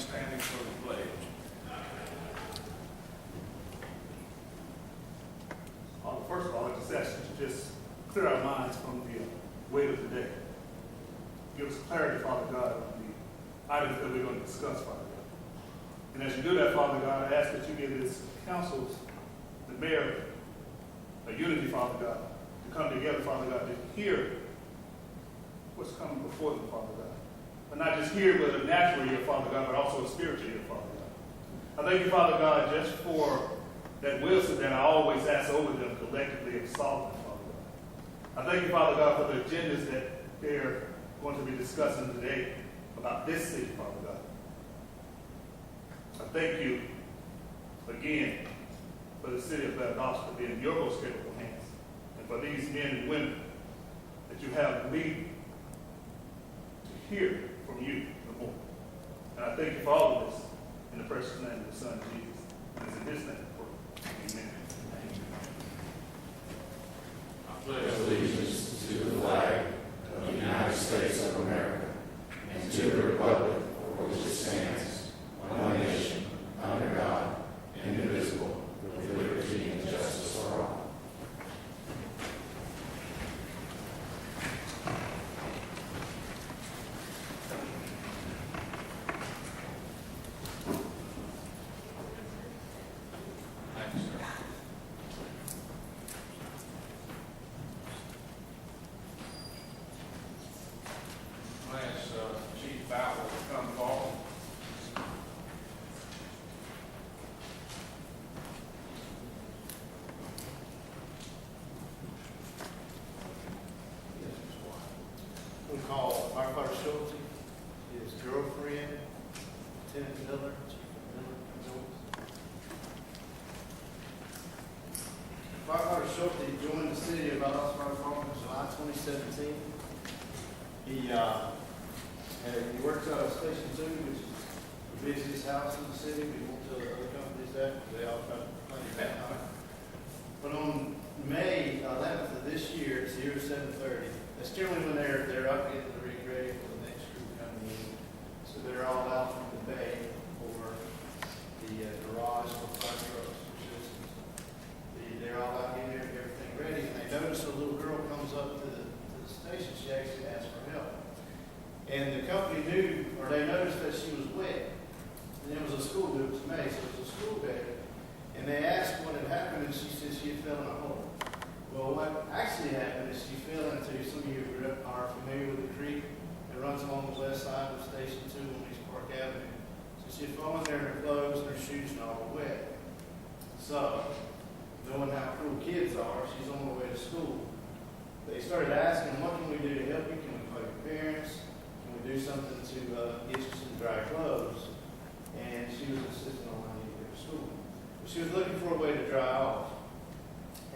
standing for the pledge. First of all, I just ask you to just clear our minds from the weight of the day. Give us clarity, Father God, on the items that we're going to discuss, Father God. And as you do that, Father God, I ask that you give this councils, the mayor, a unity, Father God, to come together, Father God, to hear what's coming before them, Father God. But not just hear with a natural ear, Father God, but also a spiritual ear, Father God. I thank you, Father God, just for that wisdom that I always ask over them collectively and solve them, Father God. I thank you, Father God, for the agendas that they're going to be discussing today about this city, Father God. I thank you again for the city of Valdosta being in your most capable hands, and for these men and women that you have lead to hear from you the more. And I thank you for all of this in the precious name of the Son, Jesus. And it's in his name. Amen. I pledge allegiance to the flag of the United States of America and to the republic for which it stands, one nation, under God, indivisible, with liberty and justice for all. G.B.R. will come forward. We call Firefighter Schulte, his girlfriend, Lieutenant Miller, Chief Miller. Firefighter Schulte joined the city of Valdosta Fire Department in July 2017. He works out of Station 2, which is the busiest house in the city. We won't tell the other companies that because they all try to claim that high. But on May 11th of this year, it's 07:30. That's generally when they're up getting the rig ready for the next crew coming in. So they're all out from the bay for the garage for fire trucks and systems. They're all out getting everything ready, and they notice a little girl comes up to the station. She actually asks for help. And the company knew, or they noticed that she was wet. And it was a school day, it was May, so it was a school day. And they asked what had happened, and she said she had fell in a hole. Well, what actually happened is she fell into, some of you are familiar with the creek that runs along the west side of Station 2 on East Park Avenue. So she had fallen there in her clothes and her shoes and all were wet. So, knowing how cruel kids are, she's on her way to school. They started asking, what can we do to help you? Can we call your parents? Can we do something to get you some dry clothes? And she was insisting on I need to go to school. But she was looking for a way to dry off.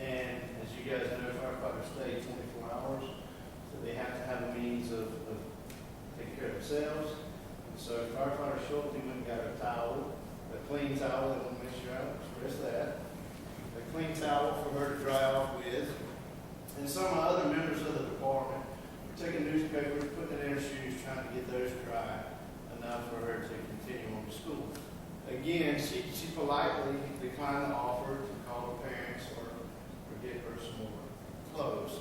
And as you guys know, firefighters stay 24 hours, so they have to have a means of taking care of themselves. And so Firefighter Schulte went and got a towel, a clean towel, they want to make sure I express that, a clean towel for her to dry off with. And some other members of the department were taking newspapers, putting it in her shoes, trying to get those dry enough for her to continue on to school. Again, she politely declined the offer to call her parents or get her some more clothes.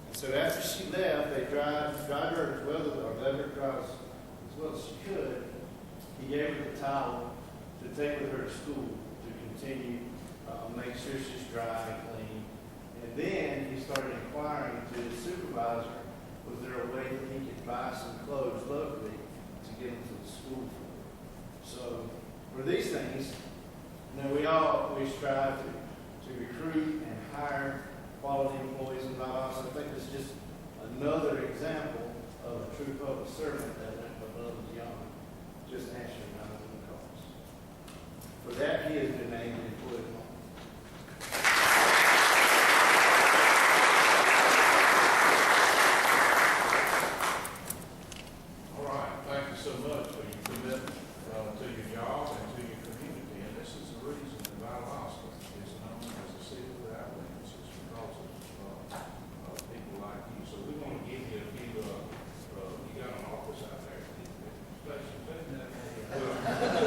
And so after she left, they dried her as well, or let her dry as well as she could. He gave her the towel to take with her to school to continue, make sure she's dry and clean. And then he started inquiring to his supervisor, was there a way that he could buy some clothes locally to get them to the school for her? So for these things, we strive to recruit and hire quality employees in Valdosta. I think it's just another example of a true public servant that went above and beyond just answering 911 calls. For that, he has been named an employee of the month. All right, thank you so much for your commitment to your job and to your community. And this is the reason that Valdosta is known as the city without limits. It's because of people like you. So we want to give you a few, you got an office out there. Well,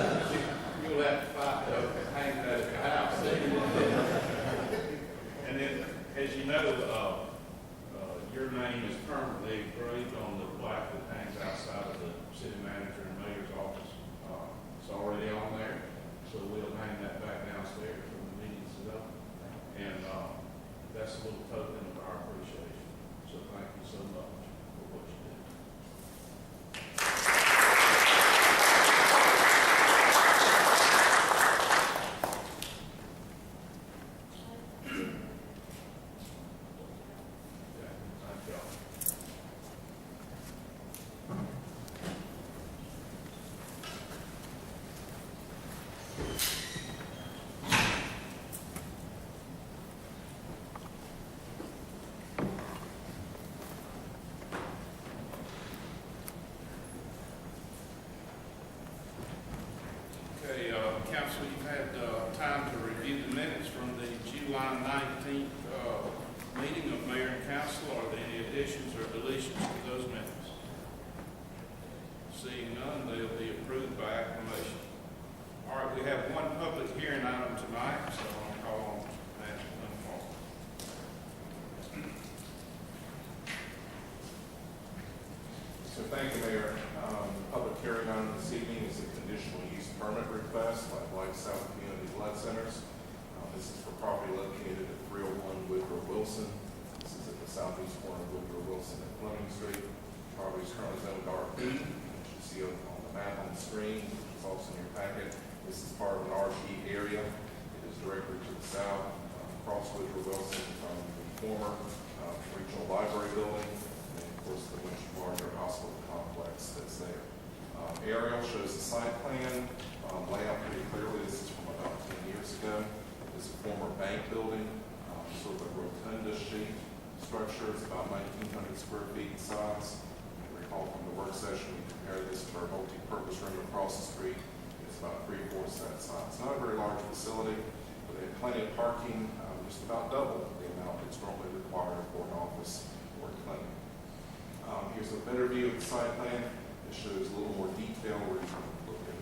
Seeing none, they'll be approved by acclamation. All right, we have one public hearing item tonight, so I'll call on Matt to come forward. So thank you, Mayor. Public hearing on this evening is a conditional use permit request by Life South Community Blood Centers. This is for property located at 301 Woodrow Wilson. This is at the southeast corner of Woodrow Wilson and Fleming Street. Property is currently zoned RP, which you see on the map on the screen, which is also in your packet. This is part of an RP area. It is directly to the south, across Woodrow Wilson from the former regional library building, and of course the much larger hospital complex that's there. Aerial shows the site plan, layout pretty clearly. This is from about 10 years ago. It's a former bank building, sort of a rotunda shape structure. It's about 1,900 square feet in size. You recall from the work session, we compared this to our multi-purpose room across the street. It's about 3/4 that size. It's not a very large facility, but they have plenty of parking, just about double the amount that's normally required for an office or a clinic. Here's a better view of the site plan. It shows a little more detail where you can look at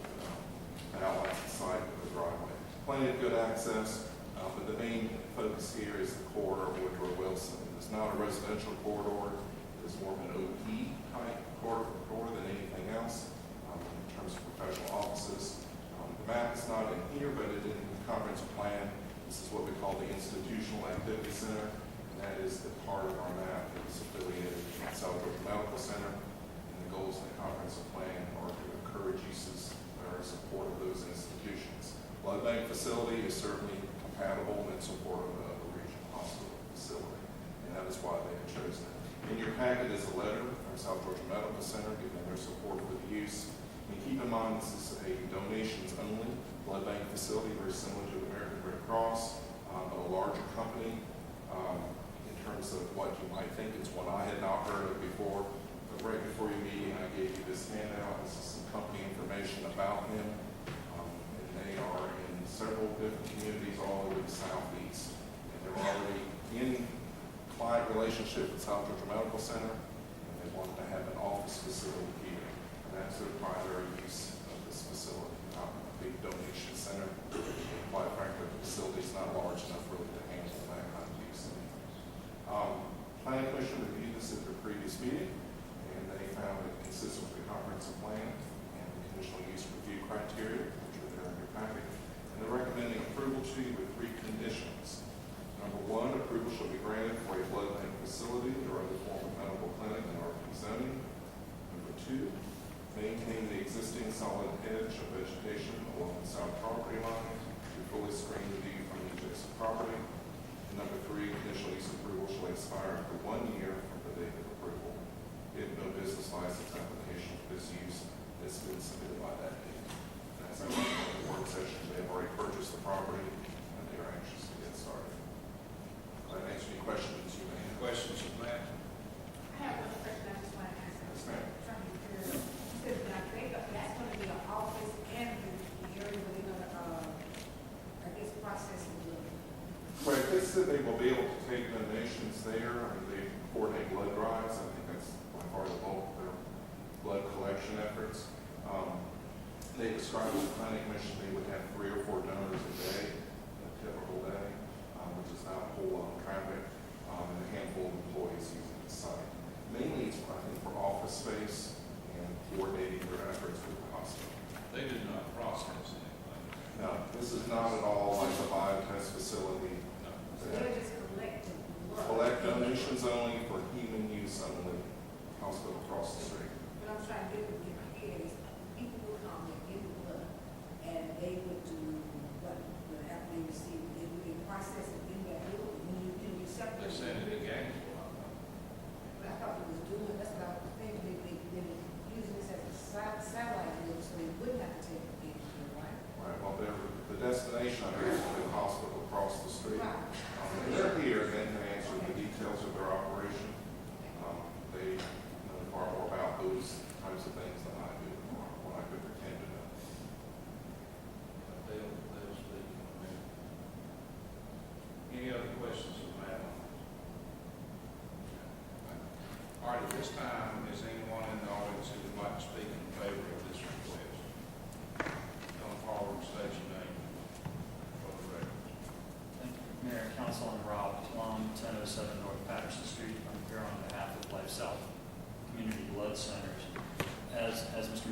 the outlines of the site with the driveway. Plenty of good access, but the main focus here is the corridor of Woodrow Wilson. It's not a residential corridor. It's more of an OP type corridor than anything else in terms of professional offices. The map is not in here, but it is in the comprehensive plan. This is what we call the Institutional Activity Center, and that is the part of our map that is affiliated with South Georgia Medical Center. And the goals of the comprehensive plan are to encourage uses that are in support of those institutions. Blood bank facility is certainly compatible and in support of the regional hospital facility, and that is why they have chosen it. In your packet is a letter from South Georgia Medical Center giving their support for the use. And keep in mind, this is a donations-only blood bank facility, very similar to the American Red Cross, but a larger company. In terms of what you might think, it's one I had not heard of before. But right before your meeting, I gave you this handout. This is some company information about them. And they are in several different communities all over the southeast. And they're already in client relationship with South Georgia Medical Center, and they wanted to have an office facility here. And that's their primary use of this facility, not a big donation center. And quite frankly, the facility's not large enough really to handle that kind of use. Planning Commission reviewed this at their previous meeting, and they found it consistent with the comprehensive plan and the conditional use review criteria, which are there in your packet. And they're recommending approval to you with 3 conditions. Number 1, approval shall be granted for a blood bank facility or other form of medical clinic in RP zoning. Number 2, maintain the existing solid hedge of vegetation along the south property line to fully screen the view from the adjacent property. And number 3, conditional use approval shall expire after 1 year from the date of approval if no business license application for this use has been submitted by that date. And as I mentioned in the work session, they have already purchased the property and they are anxious to get started. That answer any questions you may have. Questions of Matt? I have one question I just want to ask. Yes, ma'am. Trying to be clear. You said that that's going to be an office and the area where they're going to, I guess, process the blood. Right, they said they will be able to take donations there. I mean, they coordinate blood drives. I think that's by far the bulk of their blood collection efforts. They described the planning mission, they would have 3 or 4 donors a day, a typical day, which is not a whole lot of traffic, and a handful of employees using the site. Mainly, it's, I think, for office space and coordinating their efforts with the hospital. They did not process anything. No, this is not at all like a biotest facility. No. So they're just collecting blood. Collect donations only for human use only. Hospital across the street. What I'm trying to do with my head is people will come and give blood and they would do what, after they receive it, they would process it in that building. Can you separate? They sent it to Gainesville. But I thought it was doing, that's what I was thinking, they were using this as a satellite building, so they wouldn't have to take it in, right? Right, well, the destination is the hospital across the street. Right. They're here, then to answer the details of their operation. They know far more about those types of things than I do, or what I could pretend to know. They'll speak in a minute. Any other questions of Matt? All right, at this time, is anyone in the audience who would like to speak in favor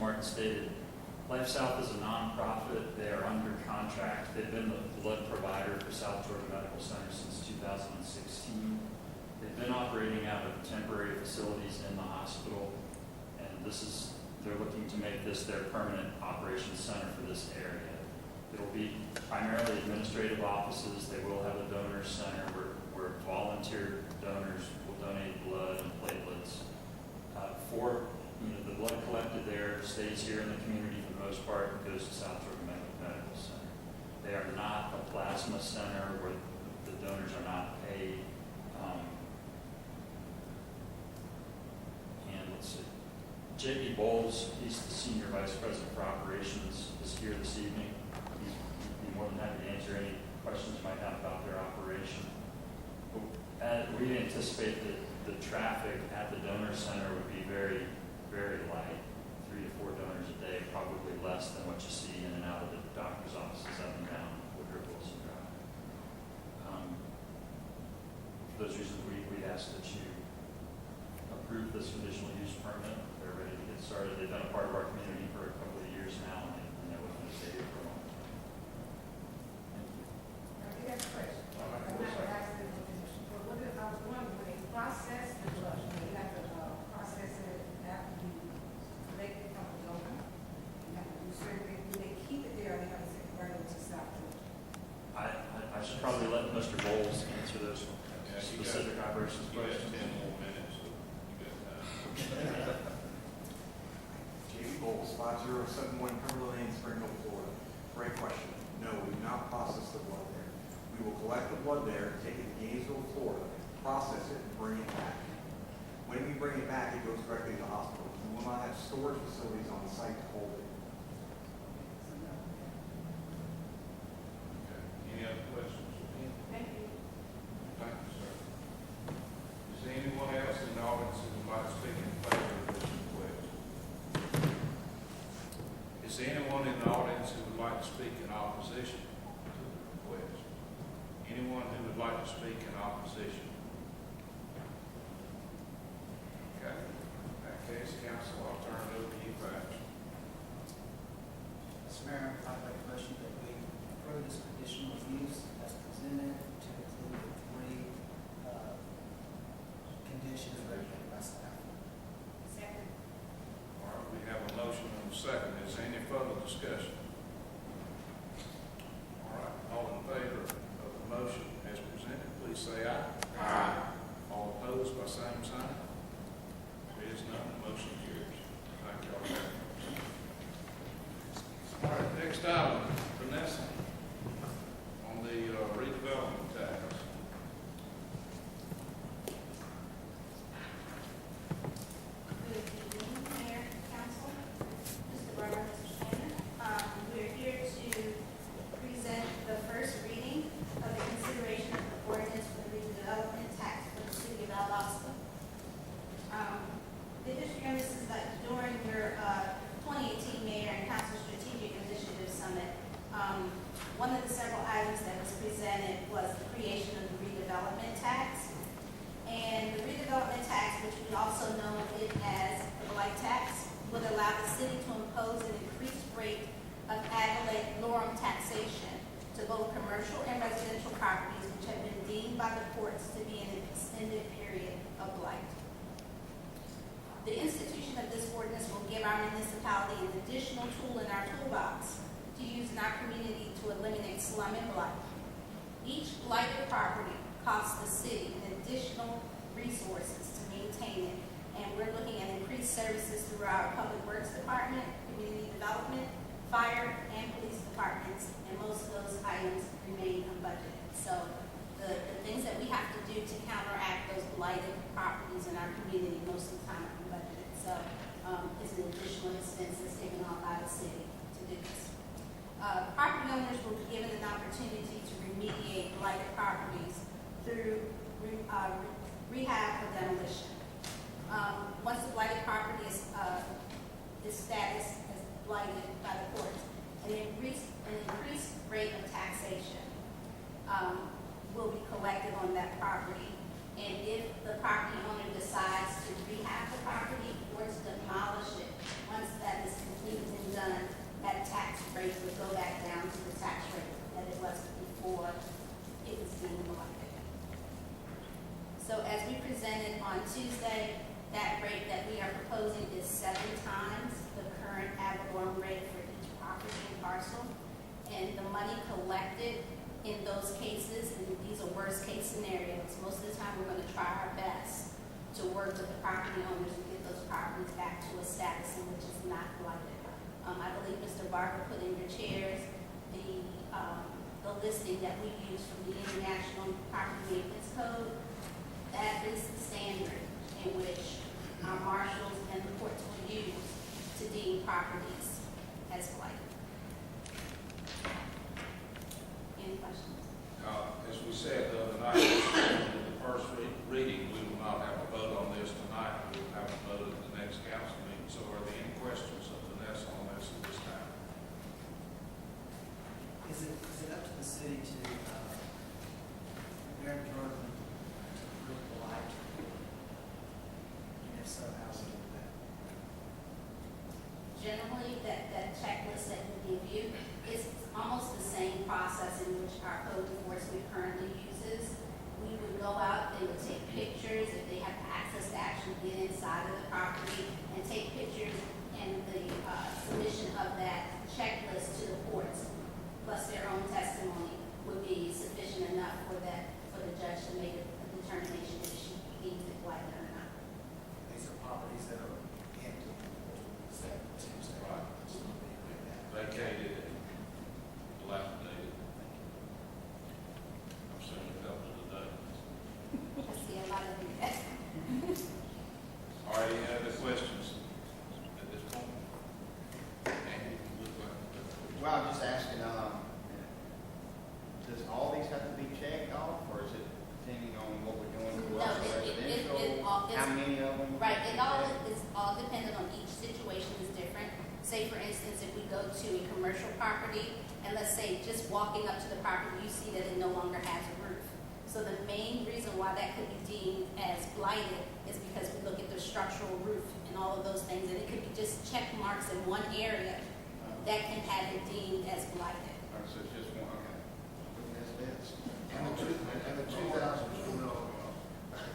Martin stated, Life South is a nonprofit. They are under contract. They've been the blood provider for South Georgia Medical Center since 2016. They've been operating out of temporary facilities in the hospital, and they're looking to make this their permanent operations center for this area. It'll be primarily administrative offices. They will have a donor center where volunteer donors will donate blood and platelets. The blood collected there stays here in the community for the most part and goes to South Georgia Medical Center. They are not a plasma center where the donors are not paid. And let's see, G.B.R, he's the Senior Vice President for Operations, is here this evening. He'd be more than happy to answer any questions you might have about their operation. We anticipate that the traffic at the donor center would be very, very light, 3 to 4 donors a day, probably less than what you see in and out of the doctor's offices up and down Woodrow Wilson Drive. For those reasons, we ask that you approve this conditional use permit. They're ready to get started. They've been a part of our community for a couple of years now, and they're looking to stay here for a long time. Thank you. You got a question? All right, I'm what's not that? asking for this, but what if I was wondering, when they process the blood, you have to process it after you collect it from the donor? You have to do certain things, do they keep it there, or they have to send it right over to South Georgia? I should probably let Mr. Bowles answer those specific operations You got questions. 10 more minutes, so you got time. G.B.R, 5071 Cumberland Lane, Springfield, Florida. Great question. No, we do not process the blood there. We will collect the blood there, take it to Gainesville, Florida, process it, and bring it back. When we bring it back, it goes directly to the hospital. We will not have storage facilities on site to hold it. Okay. Any other questions? Thank you. Thank you, sir. Is there anyone else in the audience who would like to speak in favor of this request? Is there anyone in the audience who would like to speak in opposition to the request? Anyone who would like to speak in opposition? Okay. In that case, council, I'll turn it over to you, Patrick. Mr. Mayor, I'd like to motion that we approve this conditional use as presented to include the 3 conditions recommended by staff. Second. All right, we have a motion and a second. Is there any further discussion? All right, all in favor of the motion as presented, please say aye. Aye. All opposed by same sign? There is none, the motion carries. Thank you all very much. All right, next item, Vanessa, on the redevelopment tax. Good evening, Mayor, Council, Mr. Barbara, Mr. Shannon. We're here to present the first reading of the consideration of the ordinance for the redevelopment tax for the city of Valdosta. The district, and this is like during your 2018 Mayor and Council Strategic Initiative Summit, one of the several items that was presented was the creation of the redevelopment tax. And the redevelopment tax, which we also know it as the blight tax, would allow the city to impose an increased rate of ad valorem taxation to both commercial and residential properties which have been deemed by the courts to be in an extended period of blight. The institution of this ordinance will give our municipality an additional tool in our toolbox to use in our community to eliminate slum and blight. Each blighted property costs the city an additional resources to maintain it, and we're looking at increased services through our public works department, community development, fire, and police departments, and most of those items remain unbudgeted. So the things that we have to do to counteract those blighted properties in our community most of the time are unbudgeted. So it's an additional expense that's taken on by the city to do this. Property owners will be given an opportunity to remediate blighted properties through rehab or demolition. Once the blighted property is status as blighted by the courts, an increased rate of taxation will be collected on that property. And if the property owner decides to rehab the property or to demolish it, once that is completed and done, that tax rate would go back down to the tax rate that it was before it was deemed blighted. So as we presented on Tuesday, that rate that we are proposing is 7 times the current ad valorem rate for each property and parcel. And the money collected in those cases, and these are worst case scenarios, most of the time we're going to try our best to work with the property owners to get those properties back to a status in which it's not blighted. I believe Mr. Barker put in your chairs the listing that we use from the International Property Maintenance Code. That is the standard in which our marshals and the courts will use to deem properties as blighted. Any questions? As we said the other night, in the first reading, we will not have a vote on this tonight. We will have a vote at the next council meeting. So are there any questions of Vanessa on this at this time? Is it up to the city to, prepare the drug to prove the light? And if so, how would we do that? Generally, that checklist that we give you is almost the same process in which our code enforcement currently uses. We would go out, they would take pictures, if they have access to actually get inside of the property, and take pictures, and the submission of that checklist to the courts, plus their own testimony, would be sufficient enough for the judge to make a determination if she deems it blighted or not. These are properties that are empty. Is that what you're saying? Right. Just want to be clear of that. Vacated and dilapidated. I'm saying it up to the day. I see a lot of that. All right, any other questions at this point? Andy, look like. Well, I'm just asking, does all these have to be checked off, or is it depending on what we're doing for No, residential? all- How many of them? Right, it all is all dependent on each situation is different. Say, for instance, if we go to a commercial property, and let's say just walking up to the property, you see that it no longer has a roof. So the main reason why that could be deemed as blighted is because we look at the structural roof and all of those things, and it could be just check marks in one area that can have it deemed as blighted. So it's just one, okay. And the 2012,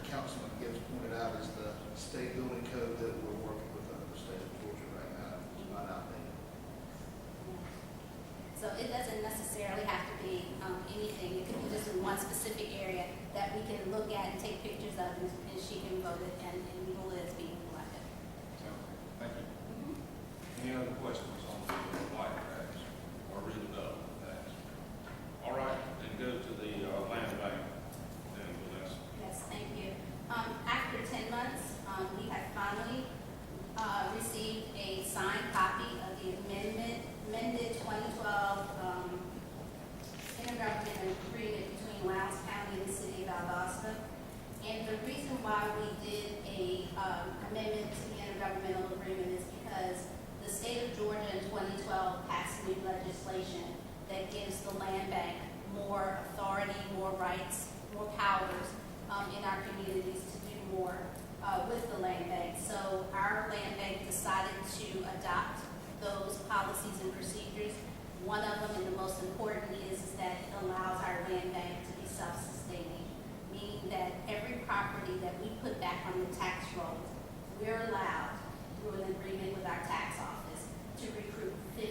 Councilman Gibbs pointed out, is the state building code that we're working with under the state of Georgia right now. It's not outdated. So it doesn't necessarily have to be anything. It could be just in one specific area that we can look at and take pictures of, and she can vote it and rule it as being blighted. Thank you. Any other questions on the blight tax or redevelopment tax? All right, then go to the land bank. Then Vanessa. Yes, thank you. After 10 months, we have finally received a signed copy of the amended 2012 intergovernmental agreement between Lowndes County and the city of Valdosta. And the reason why we did a amendment to the intergovernmental agreement is because the state of Georgia in 2012 passed new legislation that gives the land bank more authority, more rights, more powers in our communities to do more with the land bank. So our land bank decided to adopt those policies and procedures. One of them, and the most important, is that it allows our land bank to be self-sustaining, meaning that every property that we put back on the tax rolls, we're allowed, through an agreement with our tax office, to recruit 50%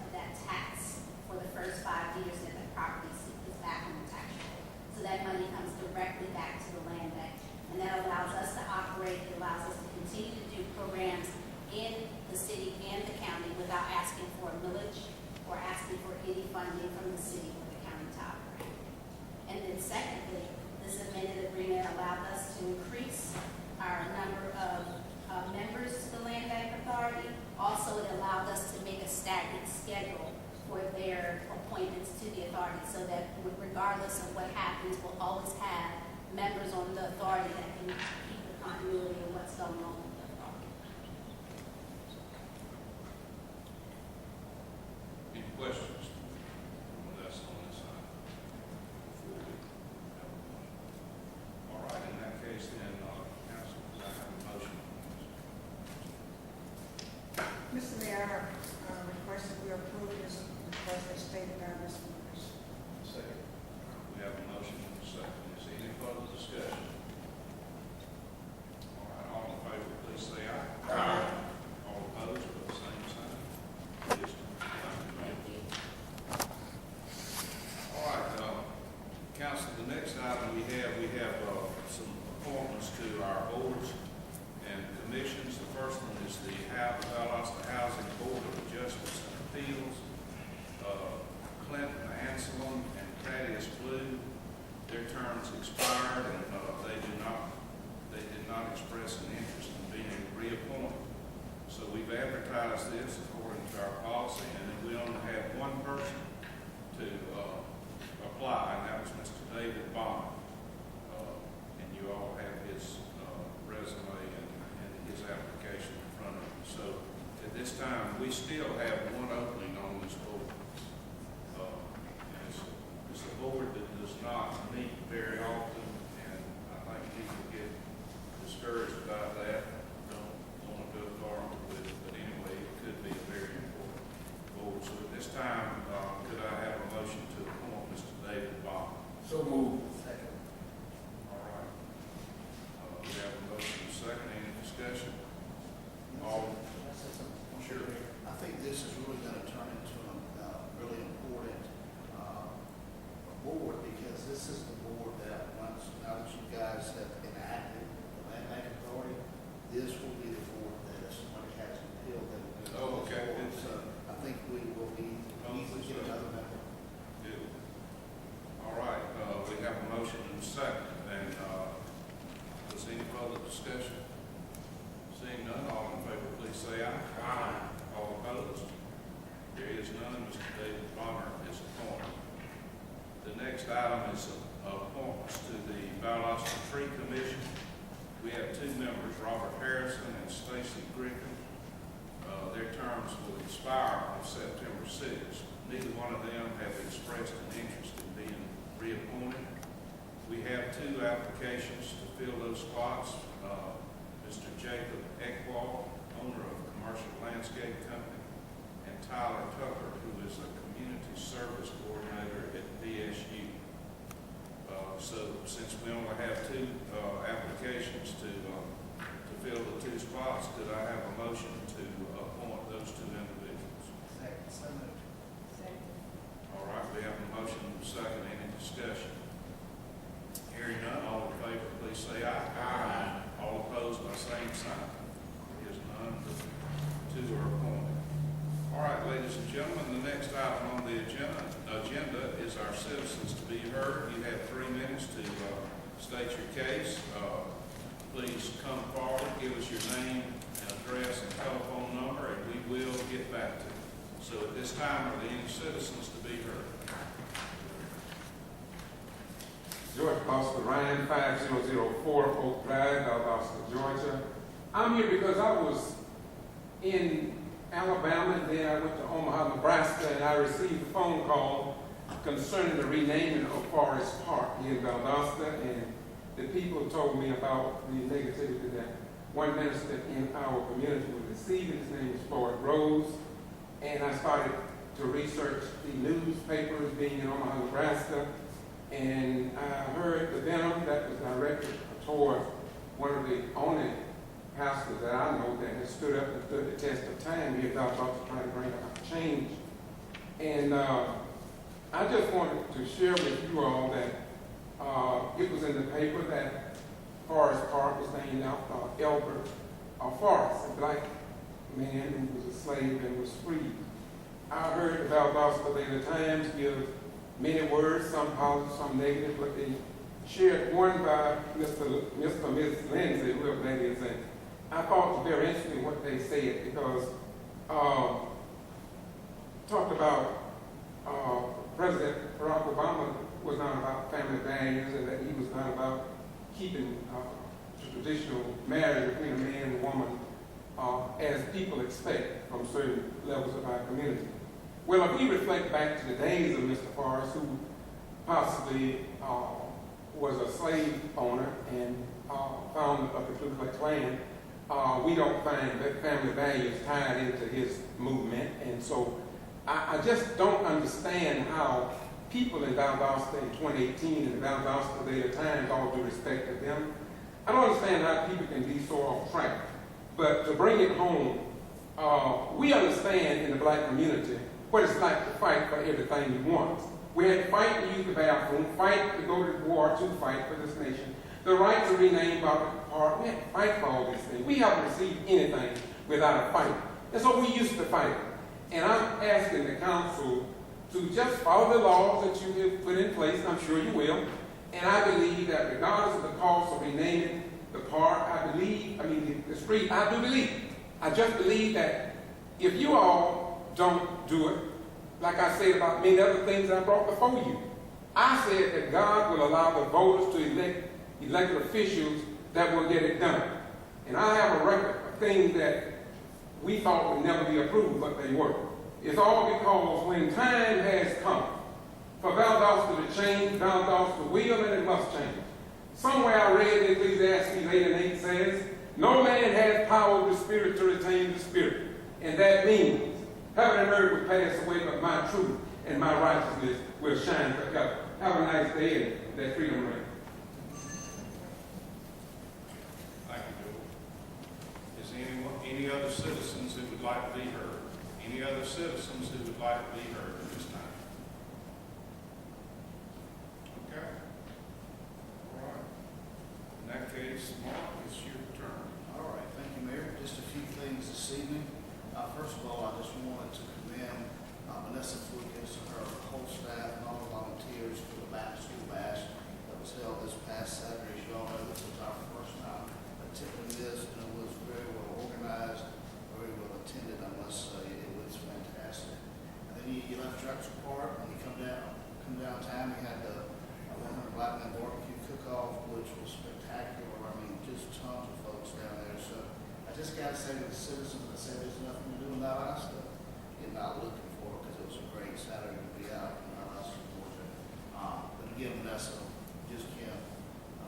of that tax for the first 5 years that the property is back on the tax roll. So that money comes directly back to the land bank. And that allows us to operate, it allows us to continue to do programs in the city and the county without asking for a millage or asking for any funding from the city or the county to operate. And then secondly, this amended agreement allowed us to increase our number of members to the Land Bank Authority. Also, it allowed us to make a staggered schedule for their appointments to the authority so that regardless of what happens, we'll always have members on the authority that can keep the continuity of what's going on with the authority. Any questions? That's on this side. Before we have a motion. All right, in that case, then, council, does I have a motion? G.B.R. Request that we approve this because they stated our misdemeanors. Second. We have a motion and a second. Is there any further discussion? All right, all in favor, please say aye. Aye. All opposed, with the same sign. Yes. Thank you. All right, council, the next item we have some appointments to our boards and commissions. The first one is the Valdosta Housing Board of Adjustments and Appeals. Clinton Anselm and Thaddeus Blue, their terms expired, and they did not express an interest in being reappointed. So we've advertised this according to our policy, and then we only have one person to apply, and that was Mr. David Bond. And you all have his resume and his application in front of you. So at this time, we still have one opening on this board. And it's a board that does not meet very often, and I think people get discouraged about that. Don't want to go far with it, but anyway, it could be a very important board. So at this time, could I have a motion to appoint Mr. David Bond? So moved. Second. All right. We have a motion and a second. Any discussion? All, Can I say something? sure. I think this is really going to turn into a really important board, because this is the board that once, now that you guys have enacted the land bank authority, this will be the board that if somebody has an appeal, they will go. Oh, okay. forward. So I think we will be, easily get another member. Good. All right, we have a motion and a second, and is there any further discussion? Seeing none, all in favor, please say aye. Aye. All opposed? There is none. Mr. David Bonner is appointed. The next item is appointments to the Valdosta Tree Commission. We have two members, Robert Harrison and Stacy Griffin. Their terms will expire on September 6th. Neither one of them have expressed an interest in being reappointed. We have two applications to fill those spots. Mr. Jacob Ekwall, owner of Commercial Landscape Company, and Tyler Tucker, who is a Community Service Coordinator at VSU. So since we only have two applications to fill the two spots, could I have a motion to appoint those two individuals? Second. So moved. Second. All right, we have a motion and a second. Any discussion? Hearing none, all in favor, please say aye. Aye. All opposed by same sign. There is none, the two are appointed. All right, ladies and gentlemen, the next item on the agenda is our citizens to be heard. You have 3 minutes to state your case. Please come forward, give us your name, address, and telephone number, and we will get back to you. So at this time, are there any citizens to be heard? George Foster Ryan, 5004 Oak Drive, Valdosta, Georgia. I'm here because I was in Alabama, and then I went to Omaha, Nebraska, and I received a phone call concerning the renaming of Forest Park here in Valdosta, and the people told me about the negativity that one minister in our community was receiving. His name is Floyd Rose, and I started to research the newspapers being in Omaha, Nebraska, and I heard the venom that was directed toward one of the only pastors that I know that has stood up and stood the test of time here about trying to bring about change. And I just wanted to share with you all that it was in the paper that Forest Park was named after Albert Forrest, a black man who was a slave and was freed. I heard the Valdosta Daily Times give many words, some positive, some negative, but they shared one by Mr. and Ms. Lindsay, whoever that is, and I thought it was very interesting what they said, because talked about President Barack Obama was not about family values, and that he was not about keeping traditional marriage between a man and a woman as people expect from certain levels of our community. Well, if we reflect back to the days of Mr. Forrest, who possibly was a slave owner and founder of the Ku Klux Klan, we don't find that family values tied into his movement. And so I just don't understand how people in Valdosta in 2018 and Valdosta later times, all due respect to them, I don't understand how people can be so off track. But to bring it home, we understand in the black community what it's like to fight for everything you want. We had to fight to use the bathroom, fight to go to war, to fight for this nation. The right to rename public park, we had to fight for all these things. We haven't received anything without a fight. And so we used to fight. And I'm asking the council to just follow the laws that you have put in place, and I'm sure you will. And I believe that regardless of the cost of renaming the park, the street, I do believe. I just believe that if you all don't do it, like I said about many other things I brought before you, I said that God will allow the voters to elect elected officials that will get it done. And I have a record of things that we thought would never be approved, but they were. It's all because when time has come for Valdosta to change, Valdosta will and it must change. Somewhere I read in Ecclesiastes 8:8 says, no man has power of the Spirit to retain the Spirit. And that means heaven and earth will pass away, but my truth and my righteousness will shine forever. Have a nice day and that freedom reign. Thank you, Joe. Is any other citizens who would like to be heard? Any other citizens who would like to be heard at this time? Okay. All right. In that case, Mark, it's your turn. All right, thank you, Mayor. Just a few things this evening. First of all, I just wanted to commend Vanessa Flukas and her whole staff and all the volunteers for the back-to-school bash that was held this past Saturday. As you all know, this was our first time attending this, and it was very well organized, very well attended, I must say. It was fantastic. And then you left Drexel Park, when you come downtown, you had the 100 Black Men Barbecue Cook-Off, which was spectacular. I mean, just tons of folks down there. So I just got to say to the citizens that say there's nothing to do in Valdosta, you're not looking for it, because it was a great Saturday to be out in Valdosta, Georgia. But again, Vanessa, just can't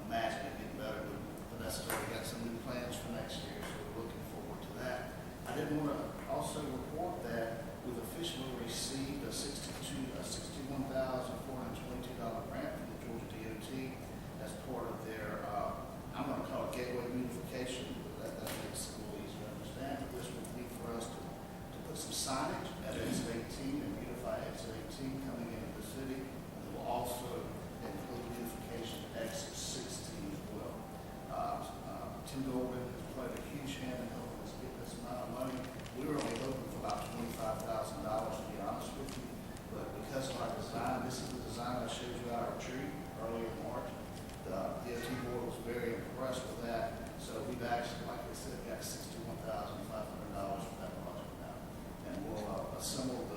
imagine it getting better. But Vanessa's already got some new plans for next year, so we're looking forward to that. I did want to also report that we've officially received a $61,422 grant from the Georgia DOT as part of their, I'm going to call it gateway beautification. That makes it a little easier to understand. But this will be for us to put some signage at exit 18 and beautify exit 18 coming into the city. And it will also include beautification at exit 16 as well. Tim Golden has played a huge hand in helping us get this amount of money. We were only hoping for about $25,000, to be honest with you. But because of our design, this is the design I showed you out our tree earlier in March. The DOT board was very impressed with that. So we've actually, like I said, got $61,500 for that project now. And we'll assemble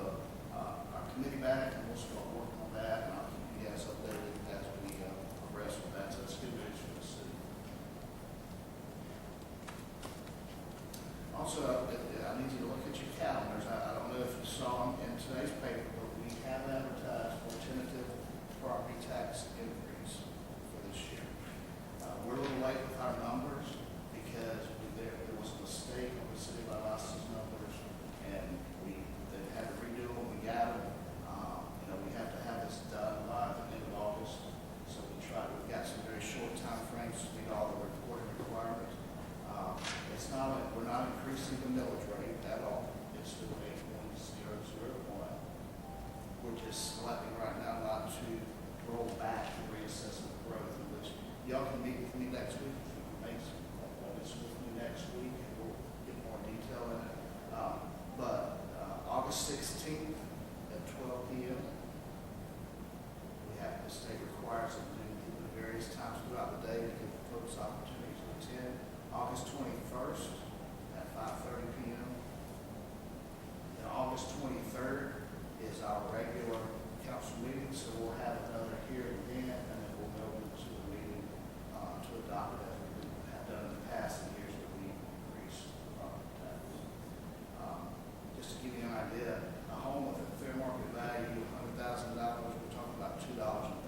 our committee back and we'll start working on that. And I'll keep you guys updated as we progress with that. So it's good news for the city. Also, I need you to look at your calendars. I don't know if you saw them in today's paper, but we have advertised for tentative property tax increase for this year. We're a little late with our numbers because there was a mistake on the city of Valdosta's numbers, and they've had to redo them. We got them. We have to have this done by the end of August. So we've got some very short time frames to meet all the reporting requirements. We're not increasing the millage rate at all. It's still 8.001. We're just selecting right now not to roll back the reassessment growth, in which y'all can meet with me next week. Make some appointments with me next week, and we'll get more detail in it. But August 16th at 12 p.m., we have the state requires them to do it at various times throughout the day to give folks opportunities to attend. August 21st at 5:30 p.m. And August 23rd is our regular council meeting, so we'll have another hearing then, and then we'll go into the meeting to adopt it as we have done in the past years that we increased the property tax. Just to give you an idea, a home with a fair market value of $100,000, we're talking about $2.39.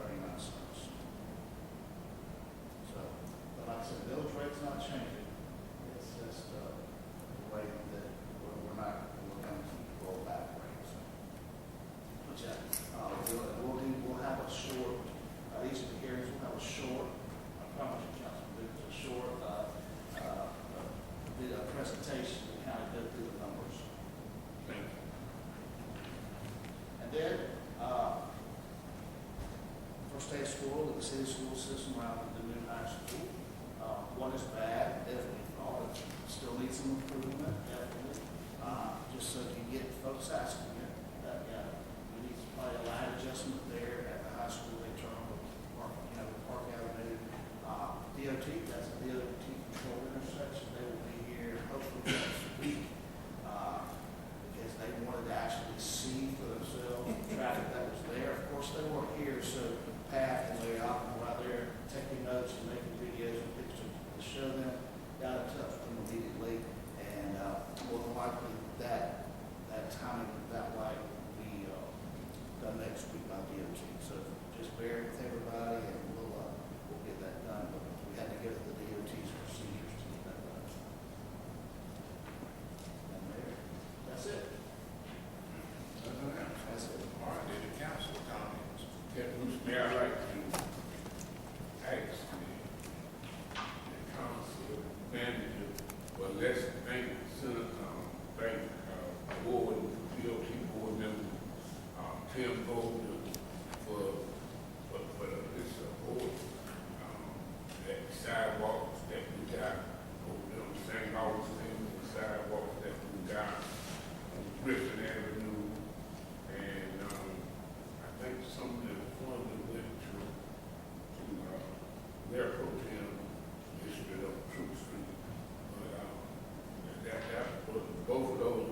So, but like I said, the village rate's not changing. It's just the city school system around the new high school. What is bad, definitely thought it still needs some improvement, definitely. Just so you get folks asking you, we need probably a line adjustment there at the high school, they turn on the Park Avenue. DOT, that's a DOT control intersection, they will be here hopefully next week, because they wanted to actually see for themselves the traffic that was there. Of course, they weren't here, so the path and way out and right there, taking notes and making videos and pictures to show them, got in touch with them immediately, and more than likely that timing of that light will be done next week by DOT. So just bear with everybody, and we'll get that done. But we had to go to the DOT's procedures to get that done. And there, that's it. Nothing else? That's it. All right, any council comments? Mayor, I'd like to ask the council manager, well, let's thank board, DOT board member, Tim Golden for this support. That sidewalks that we got over there on St. Augustine, the sidewalks that we got on Griffin Avenue, and I think some of the funds that went to their program district of Troop Street. But that was both of those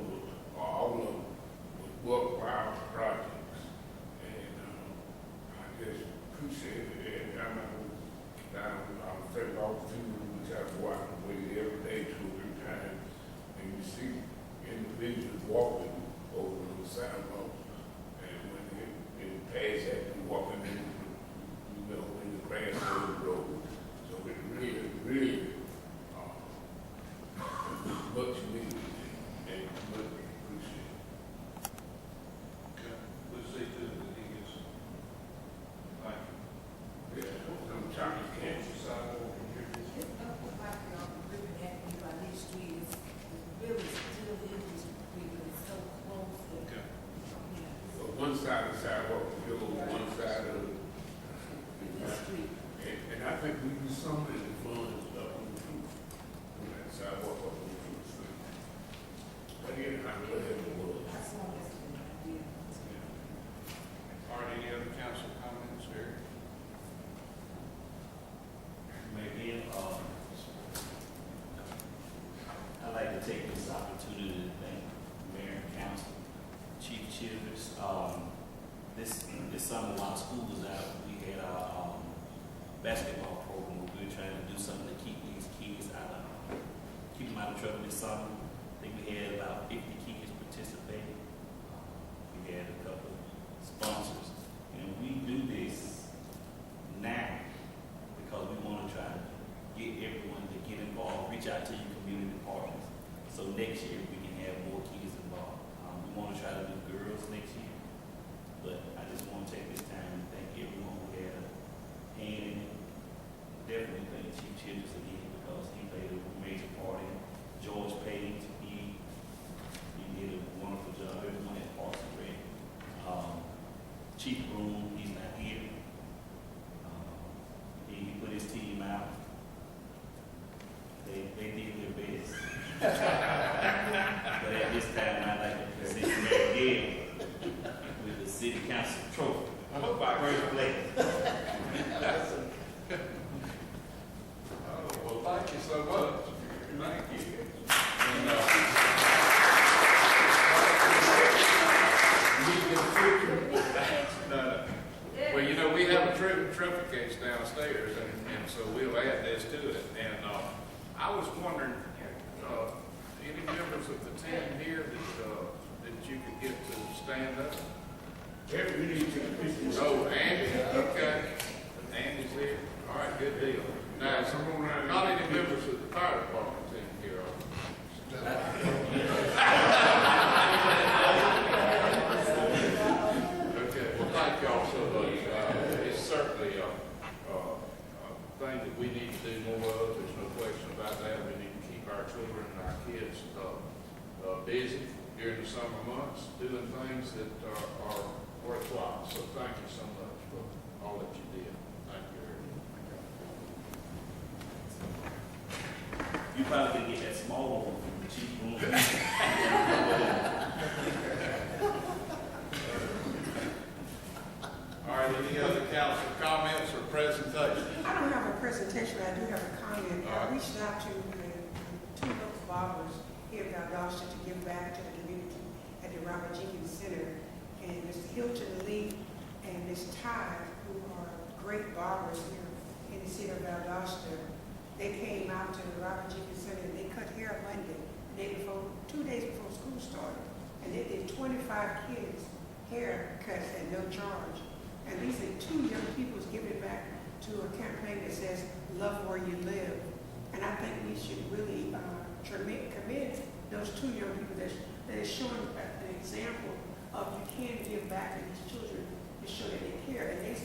all of them was worthwhile projects, and I just appreciate it. And I'm afraid all the people which I walk away every day 2 or 3 times, and you see individuals walking over the sidewalk, and when they pass that, you walking in, in the grass over the road. So it really much needed and much appreciated. Okay, we'll see to it that he gets, thank you. Yeah, I'm trying to catch you. Sidewalk in your district. It's up like Griffin Avenue by this street is really still in this street, but it's so close that, Okay. yeah, So one side of the sidewalk is built on one side of the this street. and I think we do some of the funds up on the truth, on that sidewalk up on the truth street. But again, I'm glad it was. That's one that's an idea. All right, any other council comments, Eric? Maybe, I'd like to take this opportunity to thank Mayor and Council, Chief Childers. This summer while school was out, we had our basketball program where we were trying to do something to keep these kids keep them out of trouble this summer. I think we had about 50 kids participating. We had a couple of sponsors, and we do this now because we want to try to get everyone to get involved, reach out to your community partners. So next year we can have more kids involved. We want to try to do girls next year, but I just want to take this time to thank everyone who had a hand in it. Definitely thank Chief Childress again because he played a major part in it. George Page, he did a wonderful job. Everyone at Parks and Rec. Chief FROOM, he's not here. He put his team out. They did their best. But at this time, I'd like to present Mayor G.B.R. with the City Council trophy. First place. Oh, well, thank you so much. Thank you. No. Well, you know, we have a traffic case downstairs, and so we'll add this to it. And I was wondering, any members of the team here that you could get to stand up? Oh, Andy, okay. Andy's here. All right, good deal. Now, not any members of the fire department team here, are okay, well, thank y'all so much. It's certainly a thing that we need to do more of. There's no question about that. We need to keep our children and our kids busy during the summer months, doing things that are worthwhile. So thank you so much for all that you did. Thank you. You probably could get that smaller one from the cheap room. All right, any other council comments or presentations? I don't have a presentation, I do have a comment. I reached out to two local barbers here in Valdosta to give back to the community at the Robert Jenkins Center. And Mr. Hilton Lee and Ms. Ty, who are great barbers here in the city of Valdosta, they came out to the Robert Jenkins Center and they cut hair Monday, 2 days before school started. And they did 25 kids haircuts at no charge. And these are two young people giving back to a campaign that says, love where you live. And I think we should really commend those two young people that is showing an example of you can give back to these children to show that they care. And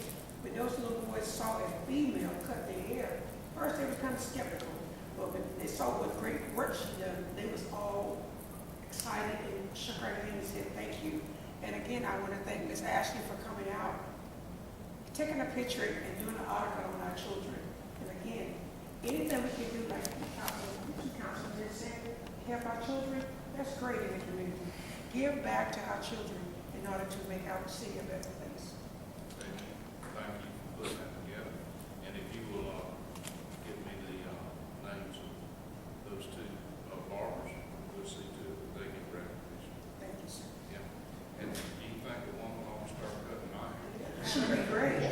when those little boys saw a female cut their hair, first they were kind of skeptical, but when they saw what great work she done, they was all excited and shook her hand and said thank you. And again, I want to thank Ms. Ashley for coming out, taking a picture and doing an article on our children. And again, anything we can do, like the councilman said, help our children, that's great in the community. Give back to our children in order to make our city a better place. Thank you for putting that together. And if you will give me the names of those two barbers, we'll see to it that they get recognition. Thank you, sir. Yeah. And do you think the woman will start cutting my hair? She'd be great.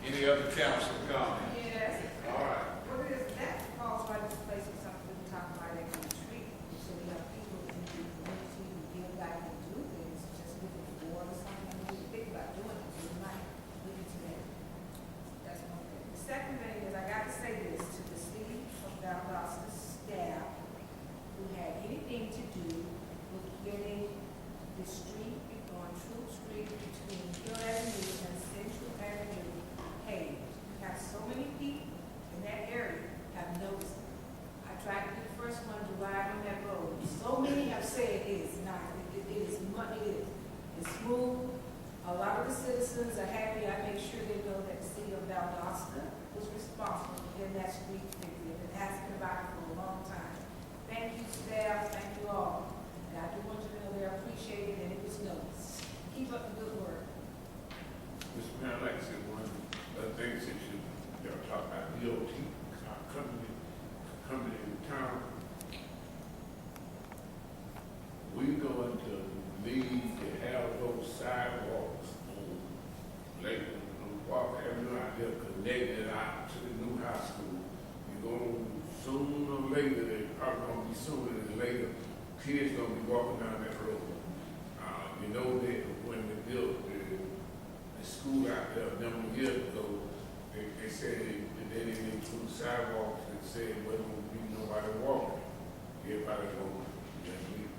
Any other council comments? Yes. All right. What it is, that falls right into place with something we talk about at the street. So we have people in the community who give back and do things, just looking for or something. We think about doing it, so we might look into that. That's one thing. The second thing is, I got to say this to the city of Valdosta staff who had anything to do with getting the street, on True Street between Hill Avenue and Central Avenue paved. We have so many people in that area have noticed it. I tried to be the first one to ride on that road. So many have said it is not. It is much. It is. It's smooth. A lot of the citizens are happy. I make sure they know that the city of Valdosta was responsible for getting that street fixed. They've been asking about it for a long time. Thank you, staff. Thank you all. And I do want you to know they're appreciated and it was noticed. Keep up the good work. Mr. Mayor, I'd like to say one other thing since y'all talk about DOT, our company in town. We're going to need to have those sidewalks on Lake Walk Avenue out there connected out to the new high school. You're going to, sooner or later, they're probably going to be sooner than later, kids going to be walking down that road. You know that when they built the school out there a number of years ago, they said that they didn't include sidewalks and said there wouldn't be nobody walking. Everybody going,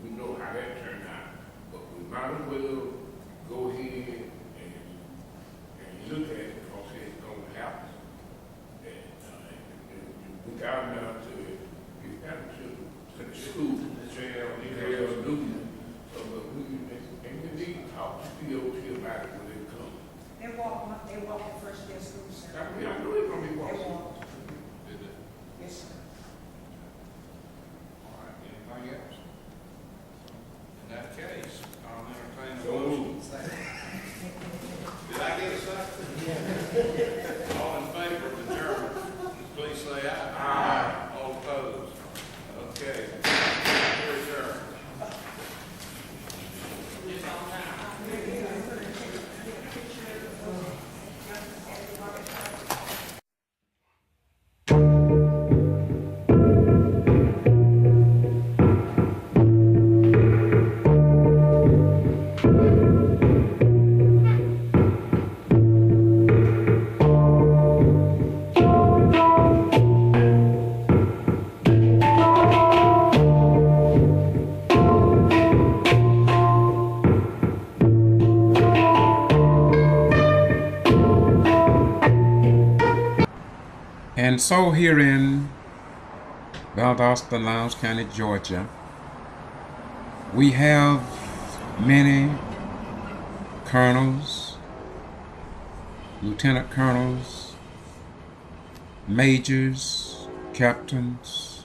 we know how that turned out. But we might as well go ahead and look at it because it's going to happen. And we got them down to it. We got them to the school. Jail, Newton. So we need to talk to DOT about it when they come. They walk the first day of school, sir. I know they're going to be They walking. walk. Did it? Yes, sir. All right. Anything else? In that case, I'll entertain a So motion. moved. Did I get a second? All in favor of adjournment, please say aye. Aye. All opposed? Okay. We're adjourned. And so here in Valdosta, Lowndes County, Georgia, we have many colonels, lieutenant colonels, majors, captains,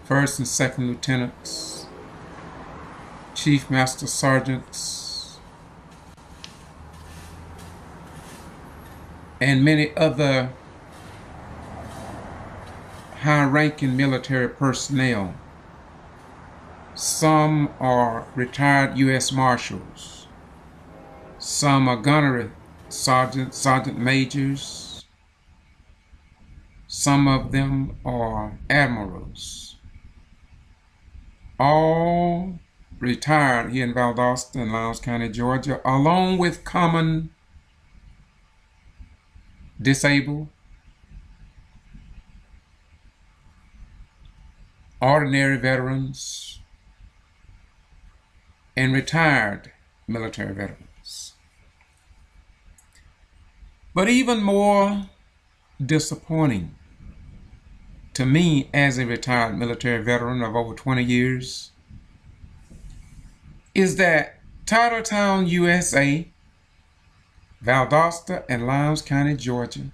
first and second lieutenants, chief master sergeants, and many other high-ranking military personnel. Some are retired U.S. Marshals. Some are gunnery sergeants, sergeant majors. Some of them are admirals. All retired here in Valdosta and Lowndes County, Georgia, along with common disabled, ordinary veterans, and retired military veterans. But even more disappointing to me as a retired military veteran of over 20 years is that Titletown, USA, Valdosta, and Lowndes County, Georgia,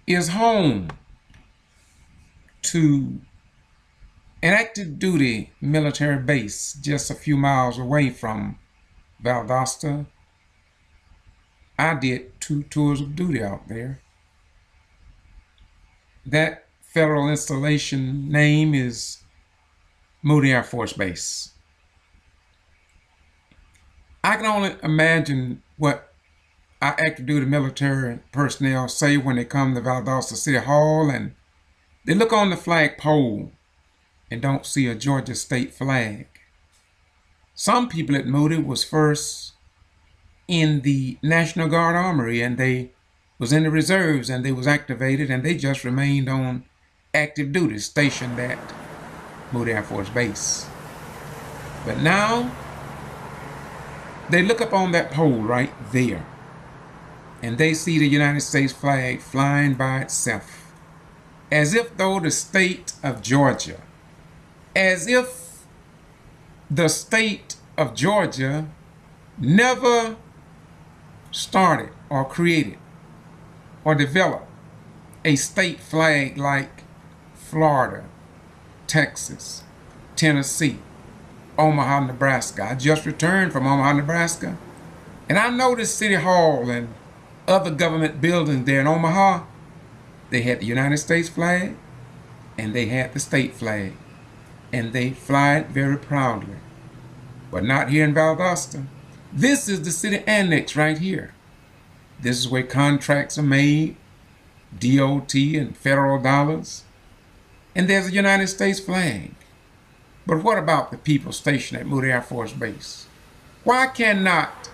is home to an active duty military base just a few miles away from Valdosta. I did 2 tours of duty out there. That federal installation name is Moody Air Force Base. I can only imagine what our active duty military personnel say when they come to Valdosta City Hall and they look on the flagpole and don't see a Georgia state flag. Some people at Moody was first in the National Guard Armory, and they was in the reserves, and they was activated, and they just remained on active duty, stationed at Moody Air Force Base. But now, they look up on that pole right there, and they see the United States flag flying by itself, as if though the state of Georgia, as if the state of Georgia never started or created or developed a state flag like Florida, Texas, Tennessee, Omaha, Nebraska. I just returned from Omaha, Nebraska, and I noticed City Hall and other government buildings there in Omaha. They had the United States flag and they had the state flag, and they fly it very proudly. But not here in Valdosta. This is the city annex right here. This is where contracts are made, DOT and federal dollars, and there's a United States flag. But what about the people stationed at Moody Air Force Base? Why cannot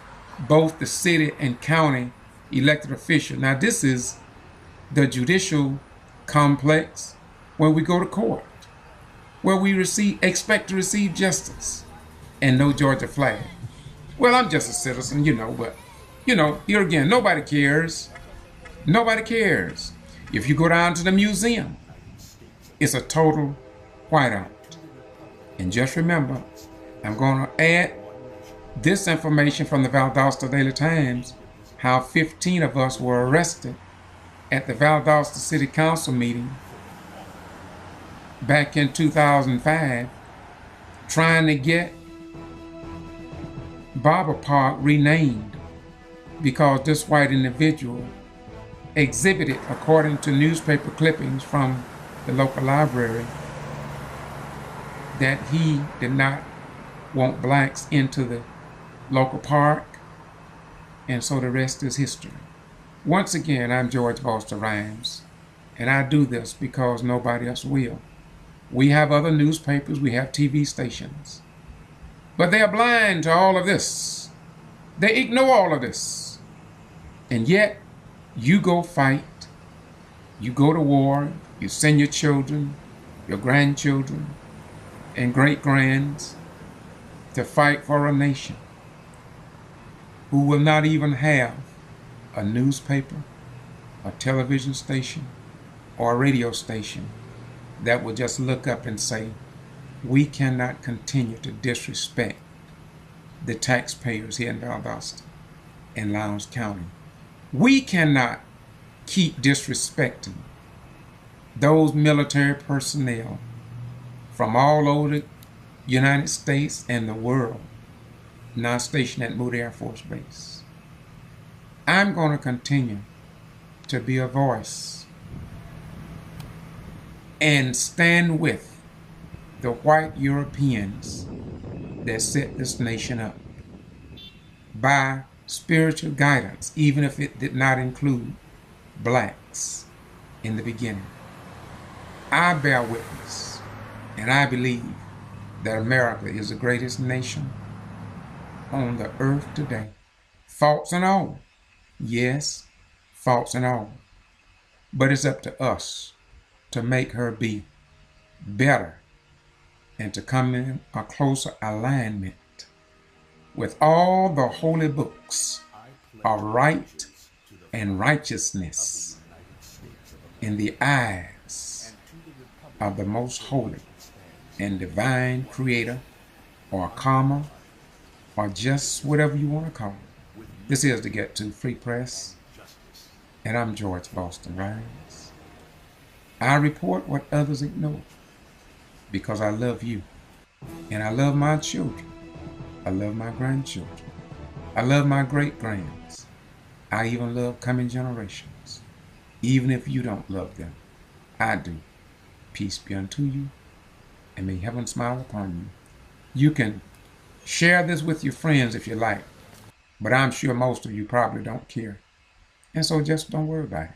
both the city and county elected officials, now this is the judicial complex where we go to court, where we expect to receive justice, and no Georgia flag. Well, I'm just a citizen, but, here again, nobody cares. Nobody cares. If you go down to the museum, it's a total whiteout. And just remember, I'm going to add this information from the Valdosta Daily Times, how 15 of us were arrested at the Valdosta City Council meeting back in 2005, trying to get Barber Park renamed because this white individual exhibited, according to newspaper clippings from the local library, that he did not want blacks into the local park, and so the rest is history. Once again, I'm George Foster Rhymes, and I do this because nobody else will. We have other newspapers, we have TV stations, but they are blind to all of this. They ignore all of this. And yet, you go fight, you go to war, you send your children, your grandchildren, and great-grands to fight for a nation who will not even have a newspaper, a television station, or a radio station that will just look up and say, we cannot continue to disrespect the taxpayers here in Valdosta and Lowndes County. We cannot keep disrespecting those military personnel from all over the United States and the world now stationed at Moody Air Force Base. I'm going to continue to be a voice and stand with the white Europeans that set this nation up by spiritual guidance, even if it did not include blacks in the beginning. I bear witness, and I believe that America is the greatest nation on the earth today. Faults and all. Yes, faults and all. But it's up to us to make her be better and to come in a closer alignment with all the holy books of right and righteousness in the eyes of the most holy and divine creator, or karma, or just whatever you want to call it. This is the Get To Free Press, and I'm George Boston Rhymes. I report what others ignore because I love you, and I love my children. I love my grandchildren. I love my great-grands. I even love coming generations. Even if you don't love them, I do. Peace be unto you, and may heaven smile upon you. You can share this with your friends if you like, but I'm sure most of you probably don't care. And so just don't worry about it.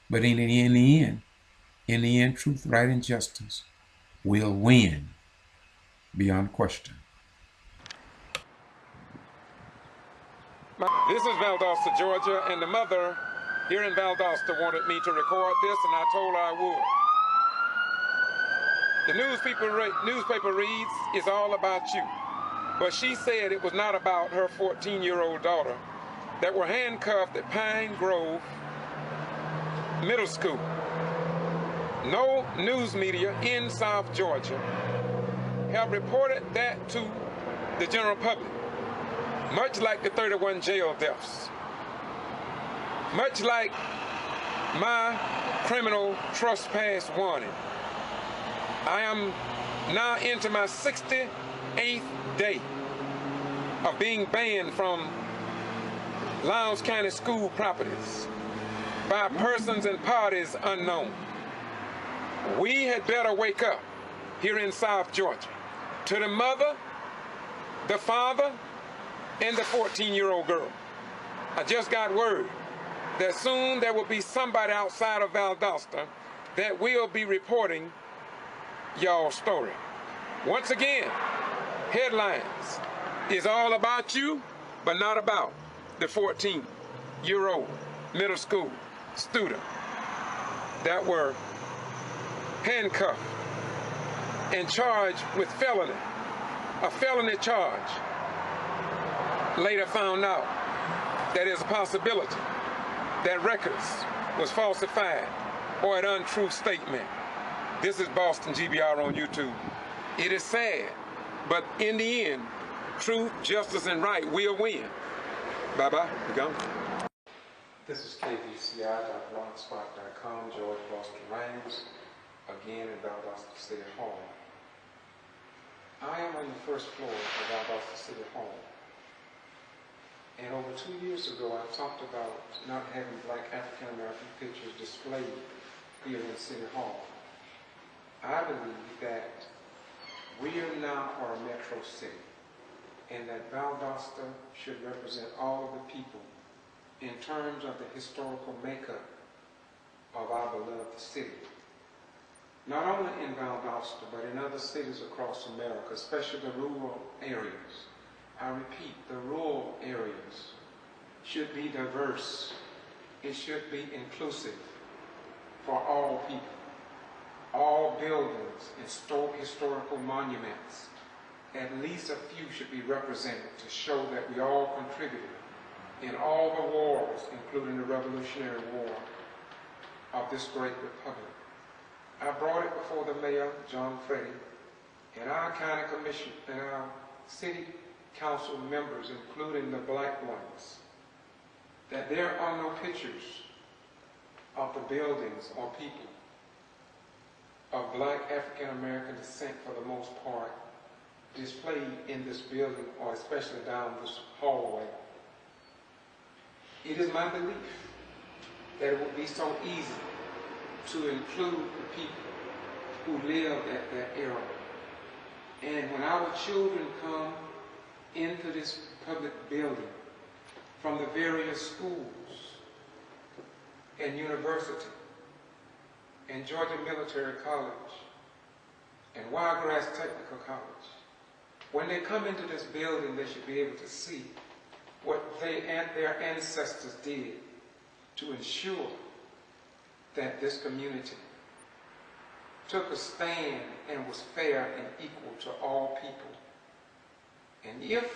But in the end, truth, right, and justice will win beyond question. This is Valdosta, Georgia, and the mother here in Valdosta wanted me to record this, and I told her I would. The newspaper reads, "It's all about you." But she said it was not about her 14-year-old daughter that were handcuffed at Pine Grove Middle School. No news media in South Georgia have reported that to the general public, much like the 31 jail deaths, much like my criminal trespass warning. I am now into my 68th day of being banned from Lowndes County school properties by persons and parties unknown. We had better wake up here in South Georgia to the mother, the father, and the 14-year-old girl. I just got word that soon there will be somebody outside of Valdosta that will be reporting y'all's story. Once again, headlines is all about you, but not about the 14-year-old middle school student that were handcuffed and charged with felony, a felony charge. Later found out that there's a possibility that records was falsified or an untrue statement. This is Boston G.B.R. on YouTube. It is sad, but in the end, truth, justice, and right will win. Bye-bye. We gone. This is kvci.blogspot.com, George Boston Rhymes, again in Valdosta City Hall. I am on the first floor of Valdosta City Hall. And over 2 years ago, I talked about not having black African-American pictures displayed here in City Hall. I believe that we are now a metro city, and that Valdosta should represent all of the people in terms of the historical makeup of our beloved city. Not only in Valdosta, but in other cities across America, especially the rural areas. I repeat, the rural areas should be diverse. It should be inclusive for all people. All buildings and historical monuments, at least a few should be represented to show that we all contributed in all the wars, including the Revolutionary War of this great republic. I brought it before the mayor, John Freddy, and our county commission and our city council members, including the black ones, that there are no pictures of the buildings or people of black African American descent, for the most part, displayed in this building, or especially down this hallway, it is my belief that it would be so easy to include the people who lived at that era. And when our children come into this public building from the various schools and university and Georgia Military College and Wiregrass Technical College, when they come into this building, they should be able to see what they and their ancestors did to ensure that this community took a stand and was fair and equal to all people. And if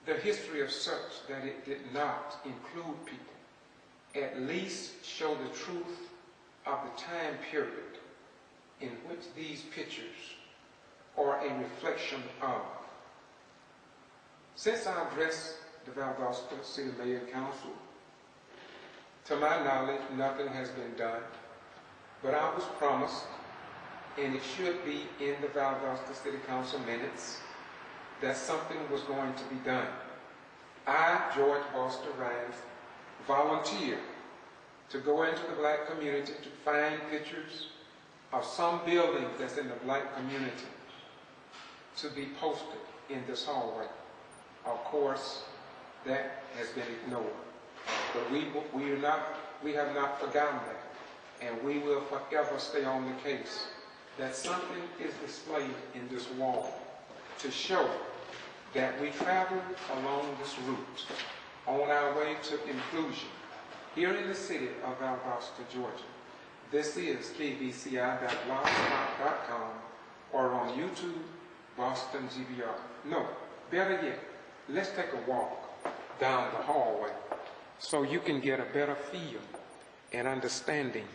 the history is such that it did not include people, at least show the truth of the time period in which these pictures are a reflection of. Since I addressed the Valdosta City Mayor and Council, to my knowledge, nothing has been done, but I was promised, and it should be in the Valdosta City Council minutes, that something was going to be done. I, George Foster Ryan, volunteered to go into the black community to find pictures of some buildings that's in the black community to be posted in this hallway. Of course, that has been ignored. But we have not forgotten that, and we will forever stay on the case that something is displayed in this wall to show that we traveled along this route on our way to inclusion here in the city of Valdosta, Georgia. This is kvci.blogspot.com or on YouTube, Boston G.B.R. No, better yet, let's take a walk down the hallway so you can get a better feel and understanding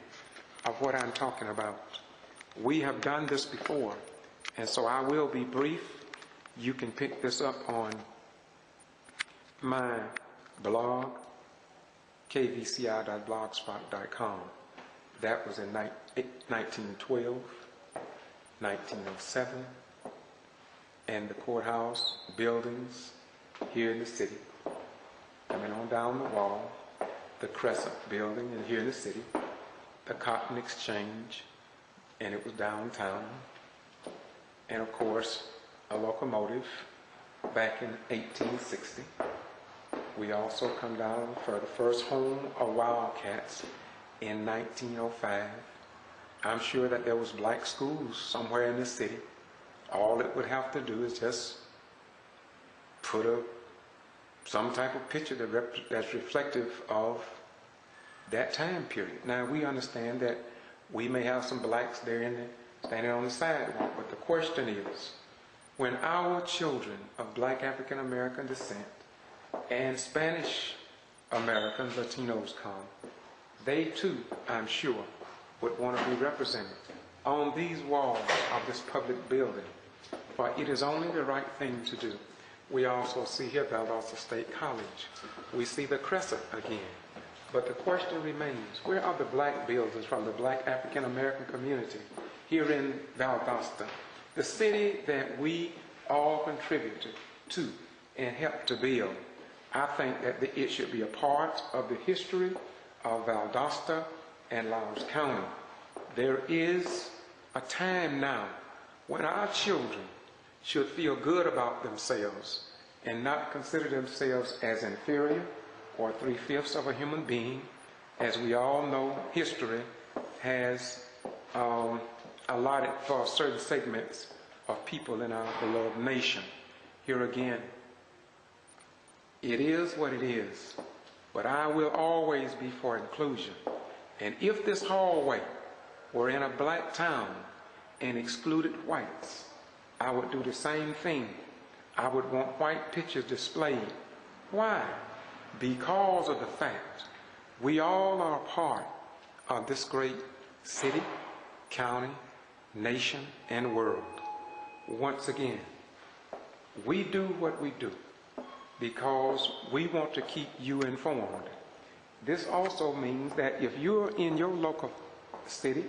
of what I'm talking about. We have done this before, and so I will be brief. You can pick this up on my blog, kvci.blogspot.com. That was in 1912, 1907, and the courthouse buildings here in the city. Coming on down the wall, the Crescent building and here in the city, the Cotton Exchange, and it was downtown, and of course a locomotive back in 1860. We also come down for the first home of Wildcats in 1905. I'm sure that there was black schools somewhere in the city. All it would have to do is just put some type of picture that's reflective of that time period. Now, we understand that we may have some blacks there standing on the sidewalk, but the question is, when our children of black African American descent and Spanish Americans, Latinos come, they too, I'm sure, would want to be represented on these walls of this public building, for it is only the right thing to do. We also see here Valdosta State College. We see the Crescent again. But the question remains, where are the black buildings from the black African American community here in Valdosta, the city that we all contributed to and helped to build? I think that it should be a part of the history of Valdosta and Lowndes County. There is a time now when our children should feel good about themselves and not consider themselves as inferior or 3/5 of a human being. As we all know, history has allotted for certain segments of people in our beloved nation. Here again, it is what it is, but I will always be for inclusion. And if this hallway were in a black town and excluded whites, I would do the same thing. I would want white pictures displayed. Why? Because of the fact we all are part of this great city, county, nation, and world. Once again, we do what we do because we want to keep you informed This also means that if you're in your local city,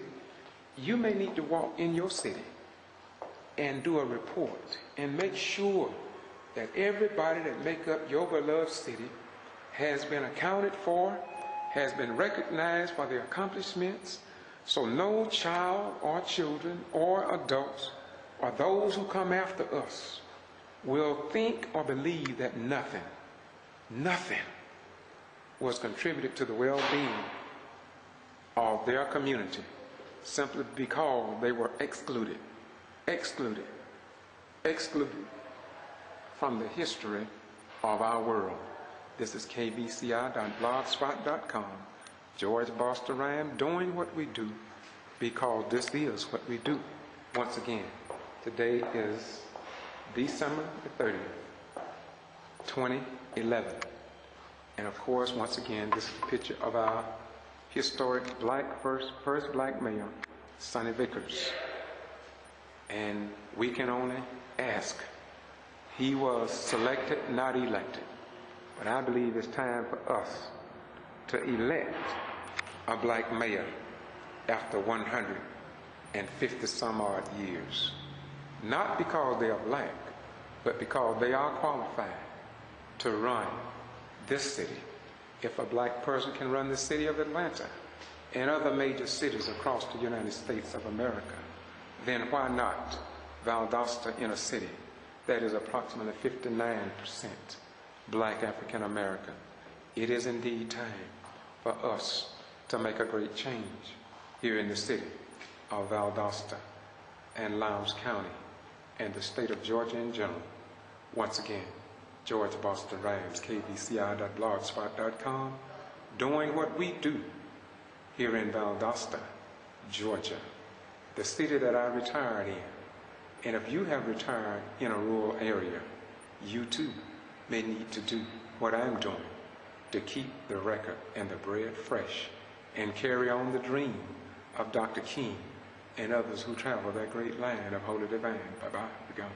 you may need to walk in your city and do a report and make sure that everybody that make up your beloved city has been accounted for, has been recognized for their accomplishments, so no child or children or adults or those who come after us will think or believe that nothing was contributed to the well-being of their community simply because they were excluded from the history of our world. This is kbci.blogspot.com. George Buster Ryan doing what we do because this is what we do. Once again, today is December the 30th, 2011. And of course, once again, this is a picture of our historic first black mayor, Sonny Vickers. And we can only ask. He was selected, not elected. But I believe it's time for us to elect a black mayor after 150 some odd years. Not because they are black, but because they are qualified to run this city. If a black person can run the city of Atlanta and other major cities across the United States of America, then why not Valdosta in a city that is approximately 59% black African American? It is indeed time for us to make a great change here in the city of Valdosta and Lowndes County and the state of Georgia in general. Once again, George Buster Rhymes, kbci.blogspot.com, doing what we do here in Valdosta, Georgia, the city that I retired in. And if you have retired in a rural area, you too may need to do what I'm doing to keep the record and the bread fresh and carry on the dream of Dr. King and others who travel that great land of Holy Divine. Bye-bye. We go.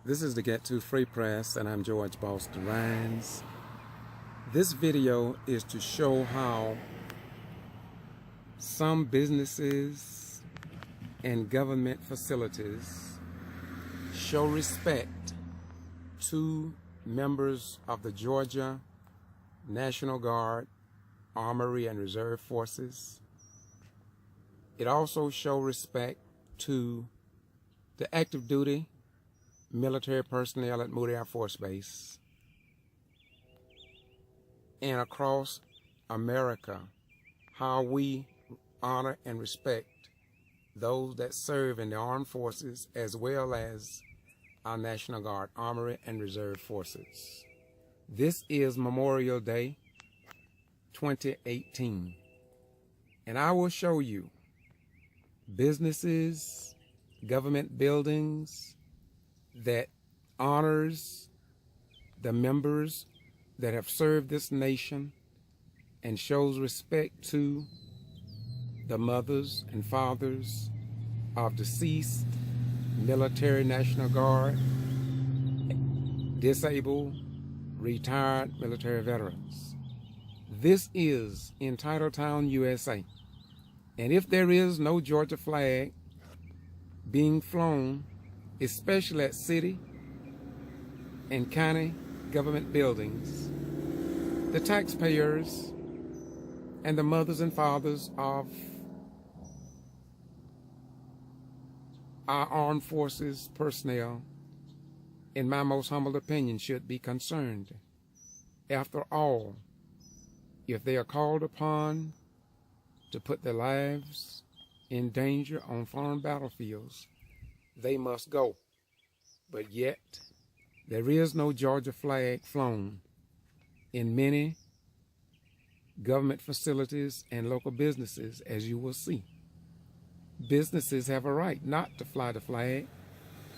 This is the Get To Free Press, and I'm George Boston Rhines. This video is to show how some businesses and government facilities show respect to members of the Georgia National Guard, Armory, and Reserve Forces. It also shows respect to the active duty military personnel at Moody Air Force Base and across America, how we honor and respect those that serve in the armed forces as well as our National Guard, Armory, and Reserve Forces. This is Memorial Day 2018, and I will show you businesses, government buildings that honors the members that have served this nation and shows respect to the mothers and fathers of deceased military, National Guard, disabled, retired military veterans. This is Entitled Town, USA. And if there is no Georgia flag being flown, especially at city and county government buildings, the taxpayers and the mothers and fathers of our armed forces personnel, in my most humble opinion, should be concerned. After all, if they are called upon to put their lives in danger on foreign battlefields, they must go. But yet, there is no Georgia flag flown in many government facilities and local businesses, as you will see. Businesses have a right not to fly the flag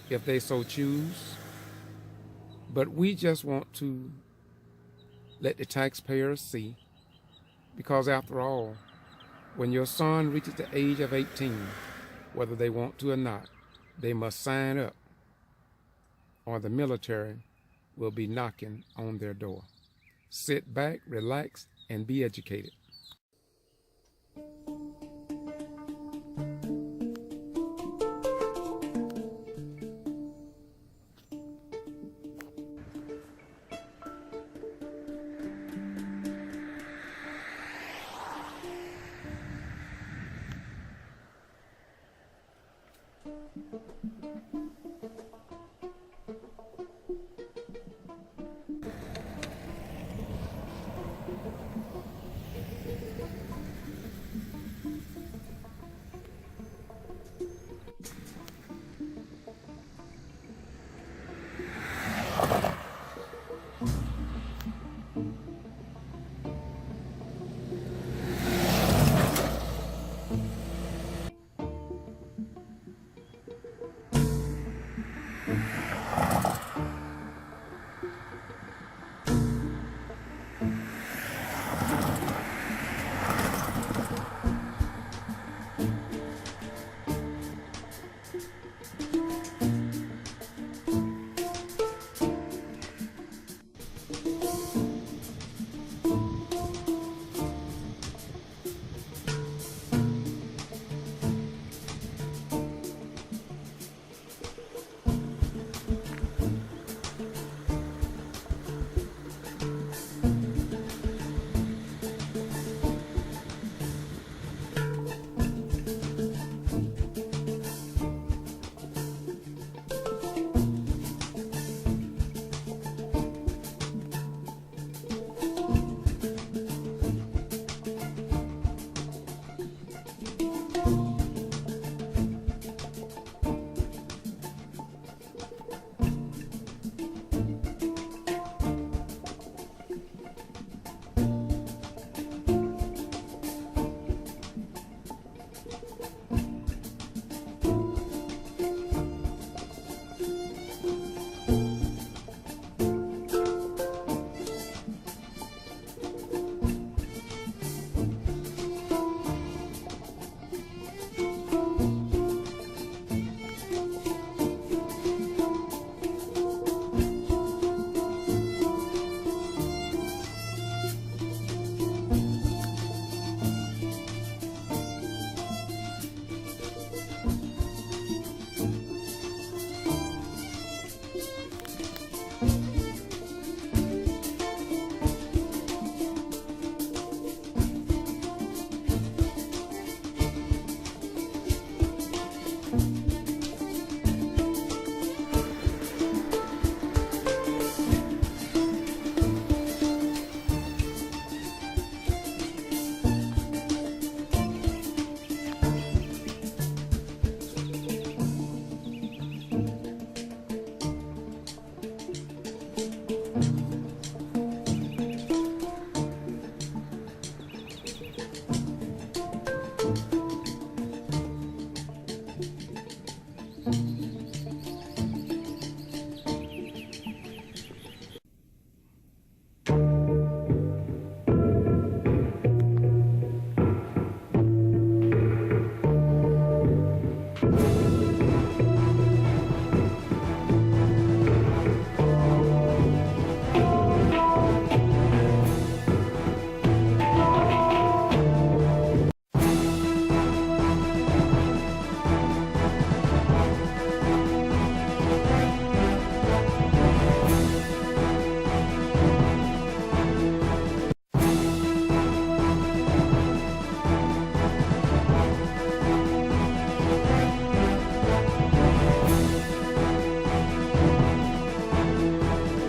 if they so choose, but we just want to let the taxpayers see, because after all, when your son reaches the age of 18, whether they want to or not, they must sign up, or the military will be knocking on their door. Sit back, relax, and be educated.